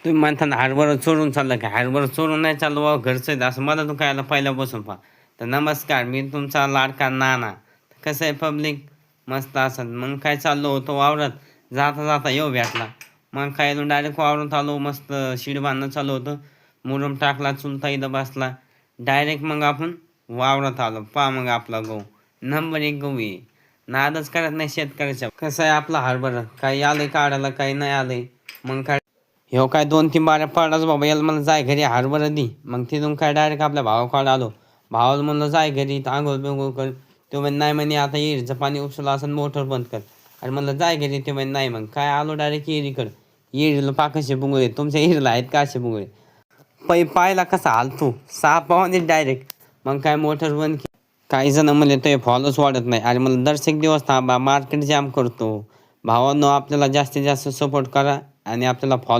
तुम्ही म्हणता ना हरभरा चोरून चाललं का? हरभरा चोरून नाही चाललं बाबा, घरचं आहे असं मला तू कळायला पहिल्यापासून पहा. तर नमस्कार, मी तुमचा लाडका नाना. कसं आहे पब्लिक? मस्त असत. मग काय चाललो होतो वावरात, जाता जाता येऊ भेटला. मग काय डायरेक्ट वावरात आलो, मस्त शिड बांधणं चालू होतं. मुरुम टाकला, चुलता इथं बसला. डायरेक्ट मग आपण वावरात आलो. पहा मग आपला गहू नंबर 1 गहू आहे. नादच करत नाही शेतकऱ्याच्या. कसं आहे आपला हरभरा, काही आलंय काढायला, काही नाही आलंय. मग काय ह्यो काय 2-3 बाऱ्या पडलाच बाबा, याला मला जाय घरी हरभरा दे. मग तिथून काय डायरेक्ट आपल्या भावाकडे आलो. भावाला म्हणलं जाय घरी, आंघोळ बिंघोळ कर. तो म्हणे नाही, म्हणे आता विहिरीचं पाणी उपसलं असं मोटर बंद कर. आणि म्हणलं जाय घरी, ते म्हणे नाही. मग काय आलो डायरेक्ट विहिरीकडं. विहिरीला पा कसे बुंगळे, तुमच्या विहिरीला आहेत का असे बुंगळे? पायला कसा हालतो, सापावाने डायरेक्ट. मग काय मोटर बंद केली. काही जण म्हणले ते फॉलोच वाढत नाही. अरे मला दर्शक दिवस थांबा, मार्केट जाम करतो. भावांनो, आपल्याला जास्तीत जास्त सपोर्ट करा आणि आपल्याला फॉलो